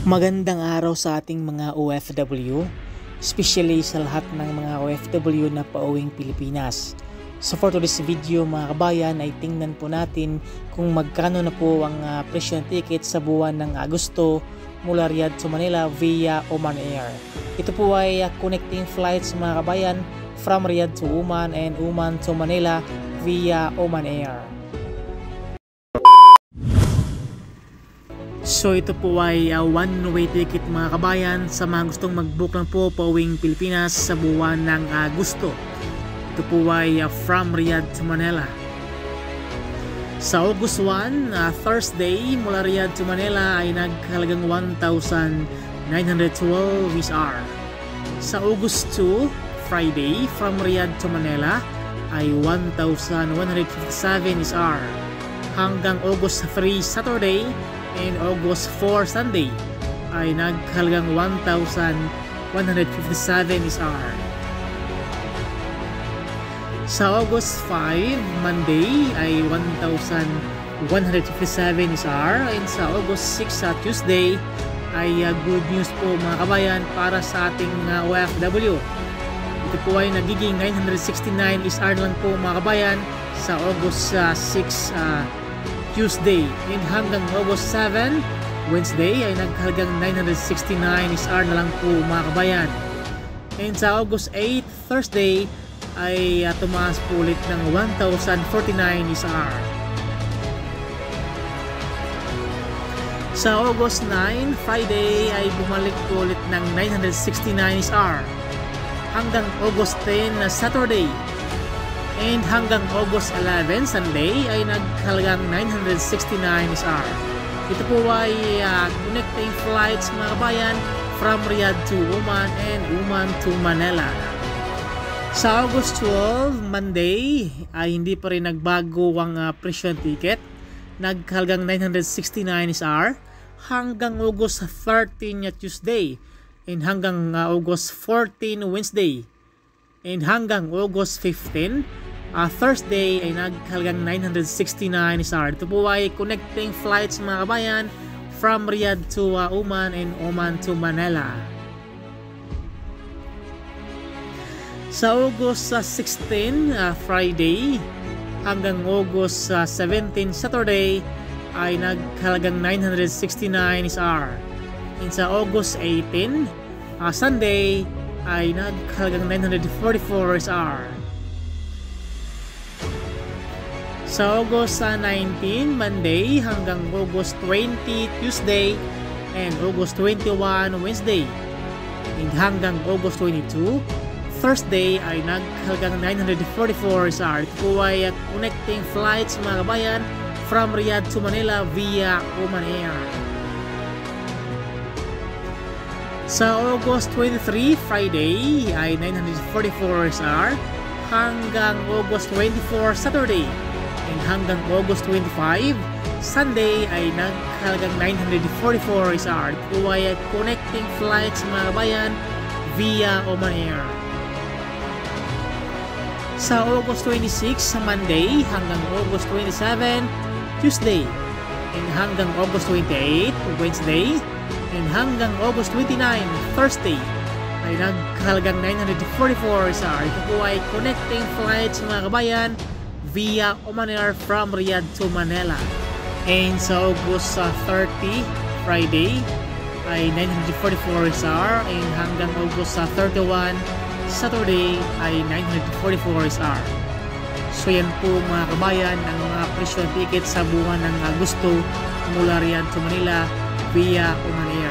Magandang araw sa ating mga OFW, especially sa lahat ng mga OFW na pauwing Pilipinas. So for today's video mga kabayan ay tingnan po natin kung magkano na po ang presyo ng ticket sa buwan ng Agosto mula Riyadh to Manila via Oman Air. Ito po ay connecting flights mga kabayan from Riyadh to Oman and Oman to Manila via Oman Air. So ito po ay one-way ticket mga kabayan sa mga gustong mag-book lang po pauwing Pilipinas sa buwan ng Agosto. Ito po ay from Riyadh to Manila. Sa August 1, Thursday mula Riyadh to Manila ay nagkahalagang 1,912 SR. Sa August 2, Friday from Riyadh to Manila ay 1,157 SR. Hanggang August 3, Saturday and August 4 Sunday ay nagkahalagang 1,157 SR. Sa August 5, Monday ay 1,157 SR, and sa August 6 Tuesday ay good news po mga kabayan para sa ating OFW. Ito po ay nagiging 969 SR lang po mga kabayan sa August 6 Tuesday, and hanggang August 7, Wednesday ay nagkahalagang 969 SR na lang po mga kabayan. And sa August 8, Thursday ay tumaas po ulit ng 1,049 SR. Sa August 9, Friday ay bumalik po ulit ng 969 SR. Hanggang August 10 na Saturday and hanggang August 11, Sunday ay nagkahalagang 969 SR. Ito po ay connecting flights mga kabayan from Riyadh to Oman and Oman to Manila. Sa August 12, Monday ay hindi pa rin nagbago ang presyo ng ticket. Nagkahalagang 969 SR hanggang August 13 Tuesday and hanggang August 14 Wednesday and hanggang August 15 Thursday ay nagkahalagang 969 SR. Ito po ay connecting flights mga kabayan from Riyadh to Oman and Oman to Manila. Sa August 16, Friday hanggang August 17, Saturday ay nagkahalagang 969 SR. And sa August 18, Sunday ay nagkahalagang 944 SR. Sa August 19, Monday hanggang August 20, Tuesday and August 21, Wednesday and hanggang August 22, Thursday ay nagkahalagang 944 SR. Ito po ay connecting flights mga kabayan from Riyadh to Manila via Oman Air. Sa August 23, Friday ay 944 SR hanggang August 24, Saturday and hanggang August 25, Sunday ay nagkahalagang 944 SR. Ito po ay connecting flights mga kabayan via Oman Air. Sa August 26 sa Monday hanggang August 27 Tuesday and hanggang August 28 Wednesday and hanggang August 29 Thursday ay nagkahalagang 944 SR. Ito po ay connecting flights mga kabayan via Oman Air from Riyadh to Manila. And sa August 30 Friday ay 944 SR and hanggang August 31 Saturday ay 944 SR. So yan po mga kabayan ang mga presyo ng ticket sa buwan ng Agosto mula Riyadh to Manila via Oman Air.